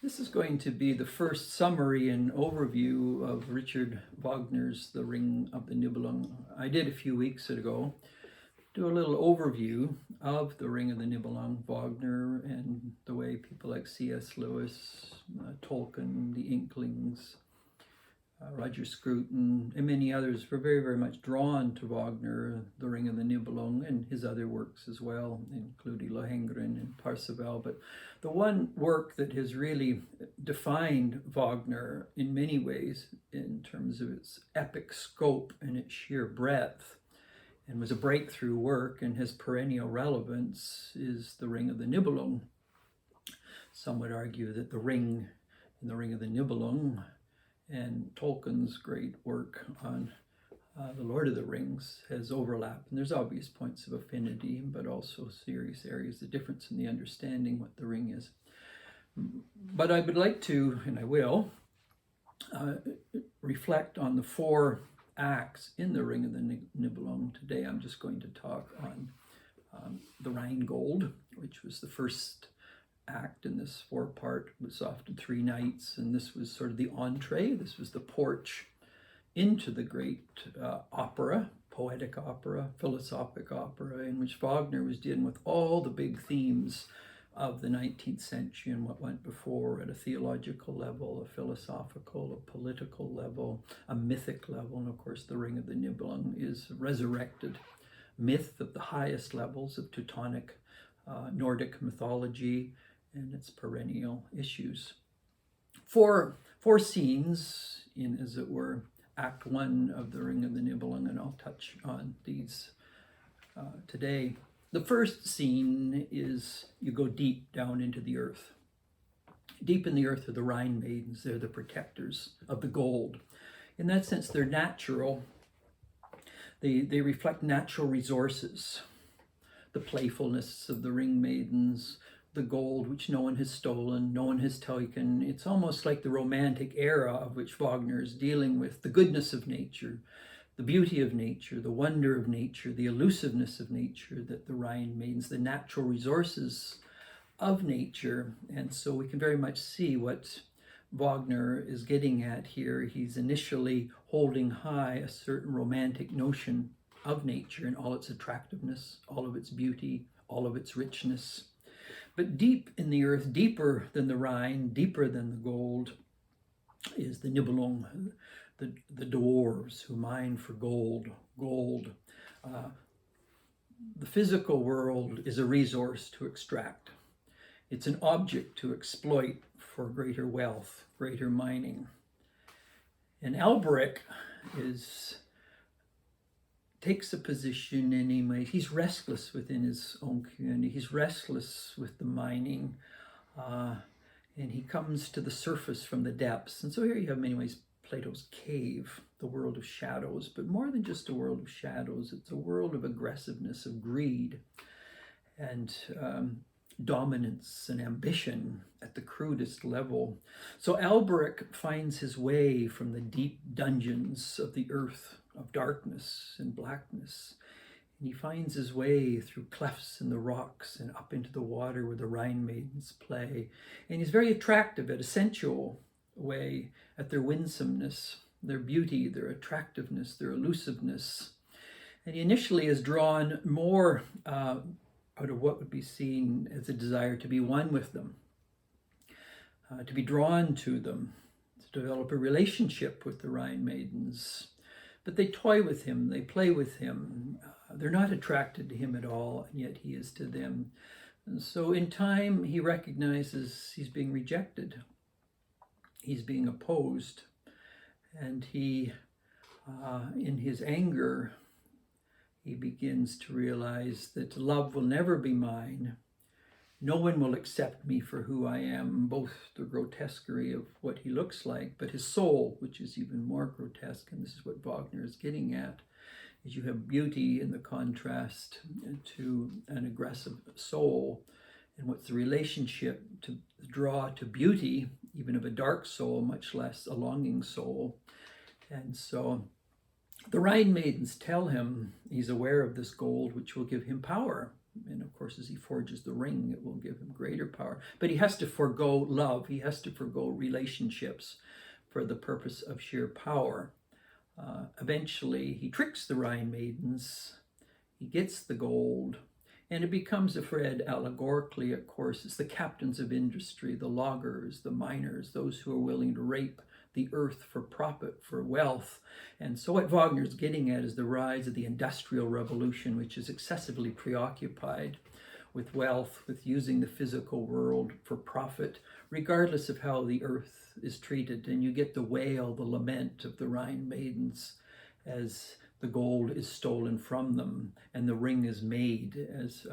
This is going to be the first summary and overview of Richard Wagner's The Ring of the Nibelung. I did a few weeks ago do a little overview of The Ring of the Nibelung, Wagner, and the way people like C.S. Lewis, Tolkien, the Inklings, Roger Scruton, and many others were very, very much drawn to Wagner, The Ring of the Nibelung, and his other works as well, including Lohengrin and Parsifal. But the one work that has really defined Wagner in many ways in terms of its epic scope and its sheer breadth, and was a breakthrough work and has perennial relevance, is The Ring of the Nibelung. Some would argue that The Ring in The Ring of the Nibelung and Tolkien's great work on The Lord of the Rings has overlapped. And there's obvious points of affinity, but also serious areas of difference in the understanding what the ring is. But I would like to, and I will, reflect on the four acts in the Ring of the Nibelung. Today I'm just going to talk on the Rhine Gold, which was the first act in this four-part. It was often 3 nights, and this was sort of the entree. This was the porch into the great opera, poetic opera, philosophic opera, in which Wagner was dealing with all the big themes of the 19th century and what went before at a theological level, a philosophical, a political level, a mythic level. And of course, the Ring of the Nibelung is resurrected myth of the highest levels of Teutonic Nordic mythology and its perennial issues. Four scenes in, as it were, Act 1 of the Ring of the Nibelung, and I'll touch on these today. The first scene is you go deep down into the earth. Deep in the earth are the Rhine maidens. They're the protectors of the gold. In that sense, they're natural. They reflect natural resources, the playfulness of the ring maidens, the gold which no one has stolen, no one has taken. It's almost like the romantic era of which Wagner is dealing with, the goodness of nature, the beauty of nature, the wonder of nature, the elusiveness of nature, that the Rhine maidens, the natural resources of nature. And so we can very much see what Wagner is getting at here. He's initially holding high a certain romantic notion of nature and all its attractiveness, all of its beauty, all of its richness. But deep in the earth, deeper than the Rhine, deeper than the gold, is the Nibelung, the dwarves who mine for gold. The physical world is a resource to extract. It's an object to exploit for greater wealth, greater mining. And Alberic takes a position and he's restless within his own community. He's restless with the mining, and he comes to the surface from the depths. And so here you have, in many ways, Plato's cave, the world of shadows, but more than just a world of shadows, it's a world of aggressiveness, of greed, and dominance and ambition at the crudest level. So Alberic finds his way from the deep dungeons of the earth, of darkness and blackness, and he finds his way through clefts in the rocks and up into the water where the Rhine maidens play. And he's very attractive at a sensual way, at their winsomeness, their beauty, their attractiveness, their elusiveness. And he initially is drawn more out of what would be seen as a desire to be one with them, to be drawn to them, to develop a relationship with the Rhine maidens. But they toy with him, they play with him. They're not attracted to him at all, and yet he is to them. And so in time, he recognizes he's being rejected. He's being opposed. And he, in his anger, he begins to realize that love will never be mine. No one will accept me for who I am, both the grotesquerie of what he looks like, but his soul, which is even more grotesque, and this is what Wagner is getting at, is you have beauty in the contrast to an aggressive soul. And what's the relationship to draw to beauty, even of a dark soul, much less a longing soul. And so the Rhine maidens tell him he's aware of this gold, which will give him power. And of course, as he forges the ring, it will give him greater power. But he has to forego love. He has to forego relationships for the purpose of sheer power. Eventually, he tricks the Rhine maidens. He gets the gold. And it becomes, if read allegorically, of course, it's the captains of industry, the loggers, the miners, those who are willing to rape the earth for profit, for wealth. And so what Wagner's getting at is the rise of the Industrial Revolution, which is excessively preoccupied with wealth, with using the physical world for profit, regardless of how the earth is treated. And you get the wail, the lament of the Rhine maidens as the gold is stolen from them and the ring is made as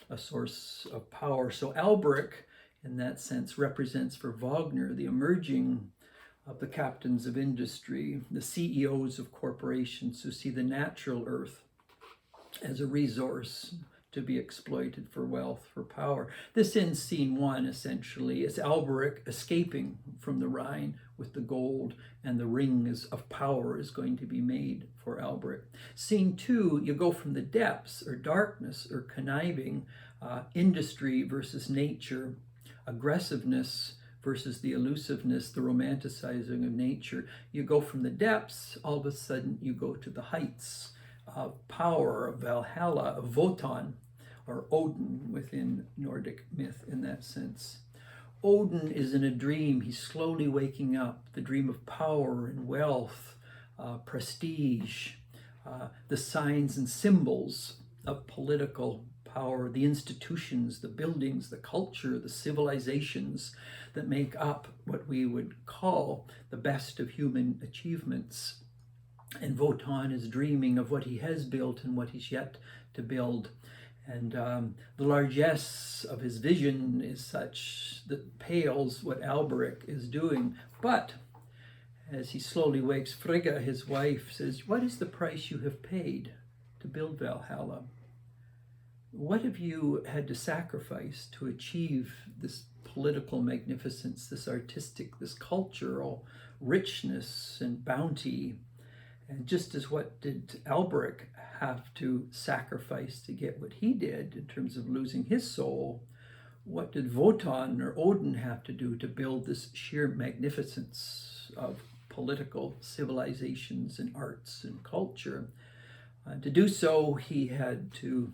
a source of power. So Alberic, in that sense, represents for Wagner the emerging of the captains of industry, the CEOs of corporations who see the natural earth as a resource to be exploited for wealth, for power. This ends scene 1, essentially. It's Alberic escaping from the Rhine with the gold, and the ring of power is going to be made for Alberic. Scene 2, you go from the depths, or darkness, or conniving, industry versus nature, aggressiveness versus the elusiveness, the romanticizing of nature. You go from the depths, all of a sudden you go to the heights of power, of Valhalla, of Wotan, or Odin within Nordic myth in that sense. Odin is in a dream. He's slowly waking up, the dream of power and wealth, prestige, the signs and symbols of political power, the institutions, the buildings, the culture, the civilizations that make up what we would call the best of human achievements. And Wotan is dreaming of what he has built and what he's yet to build. And the largesse of his vision is such that pales what Alberic is doing. But as he slowly wakes, Frigga, his wife, says, "What is the price you have paid to build Valhalla? What have you had to sacrifice to achieve this political magnificence, this artistic, this cultural richness and bounty? And just as what did Alberic have to sacrifice to get what he did in terms of losing his soul, what did Wotan or Odin have to do to build this sheer magnificence of political civilizations and arts and culture? To do so, he had to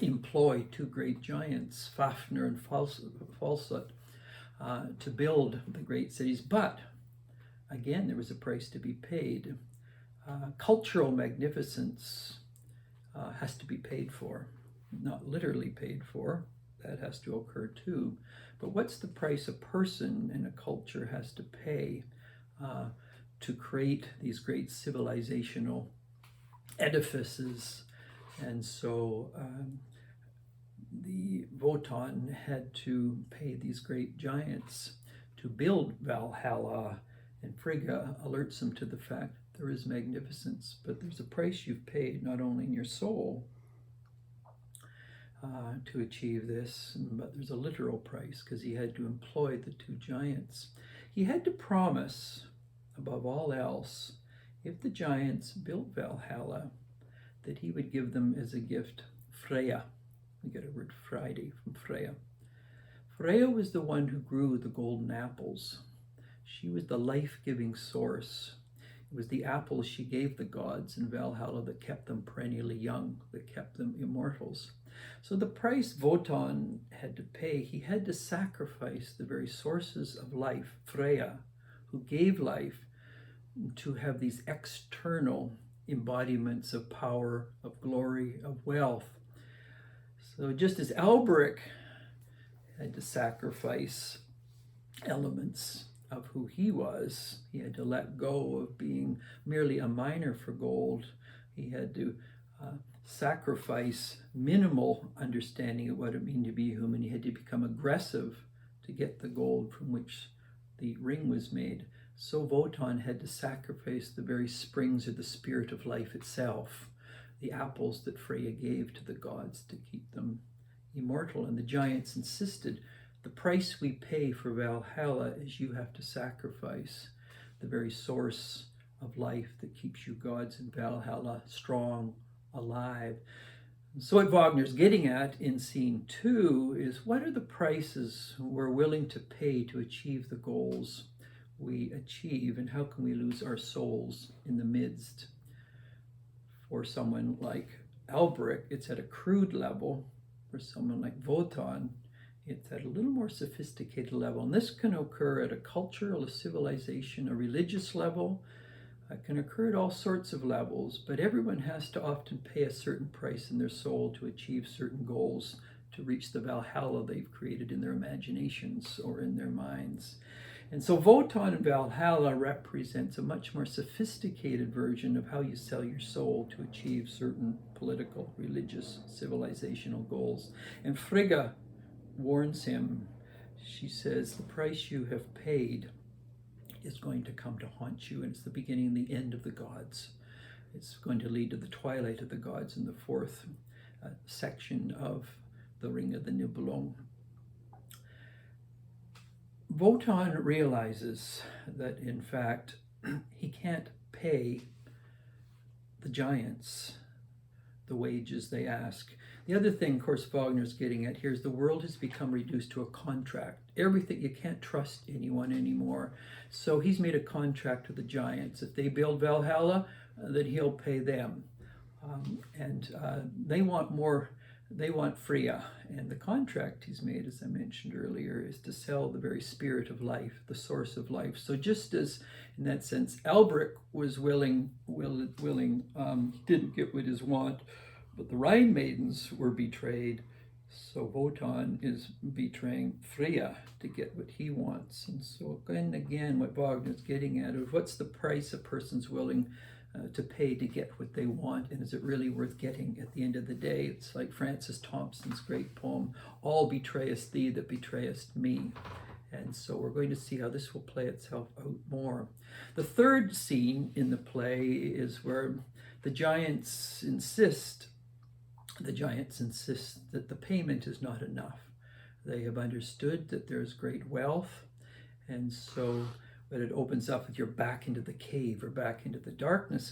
employ two great giants, Fafnir and Falsut, to build the great cities. But again, there was a price to be paid. Cultural magnificence has to be paid for, not literally paid for. That has to occur too. But what's the price a person and a culture has to pay to create these great civilizational edifices? And so the Wotan had to pay these great giants to build Valhalla, and Frigga alerts him to the fact there is magnificence, but there's a price you've paid, not only in your soul to achieve this, but there's a literal price, because he had to employ the two giants. He had to promise, above all else, if the giants built Valhalla, that he would give them as a gift Freya. We get a word Friday from Freya. Freya was the one who grew the golden apples. She was the life-giving source. It was the apples she gave the gods in Valhalla that kept them perennially young, that kept them immortals. So the price Wotan had to pay, he had to sacrifice the very sources of life, Freya, who gave life, to have these external embodiments of power, of glory, of wealth. So just as Alberic had to sacrifice elements of who he was, he had to let go of being merely a miner for gold. He had to sacrifice minimal understanding of what it meant to be human. He had to become aggressive to get the gold from which the ring was made. So Wotan had to sacrifice the very springs of the spirit of life itself, the apples that Freya gave to the gods to keep them immortal. And the giants insisted, the price we pay for Valhalla is you have to sacrifice the very source of life that keeps you gods in Valhalla strong, alive. So what Wagner's getting at in scene 2 is, what are the prices we're willing to pay to achieve the goals we achieve, and how can we lose our souls in the midst? For someone like Albrecht, it's at a crude level. For someone like Wotan, it's at a little more sophisticated level. And this can occur at a cultural, a civilization, a religious level. It can occur at all sorts of levels, but everyone has to often pay a certain price in their soul to achieve certain goals, to reach the Valhalla they've created in their imaginations or in their minds. And so Wotan and Valhalla represents a much more sophisticated version of how you sell your soul to achieve certain political, religious, civilizational goals. And Frigga warns him. She says, the price you have paid is going to come to haunt you, and it's the beginning and the end of the gods. It's going to lead to the twilight of the gods in the fourth section of the Ring of the Nibelung. Wotan realizes that, in fact, he can't pay the giants the wages they ask. The other thing, of course, Wagner's getting at here is the world has become reduced to a contract. Everything, you can't trust anyone anymore. So he's made a contract with the giants. If they build Valhalla, then he'll pay them. They want more. They want Freya, and the contract he's made, as I mentioned earlier, is to sell the very spirit of life, the source of life. So just as, in that sense, Albrecht was willing, didn't get what his want, but the Rhine maidens were betrayed. So Wotan is betraying Freya to get what he wants. And so again, what Wagner's getting at is, what's the price a person's willing to pay to get what they want, and is it really worth getting at the end of the day? It's like Francis Thompson's great poem, all betrayest thee that betrayest me. And so we're going to see how this will play itself out more. The third scene in the play is where the giants insist that the payment is not enough. They have understood that there's great wealth, and so but it opens up with you're back into the cave or back into the darkness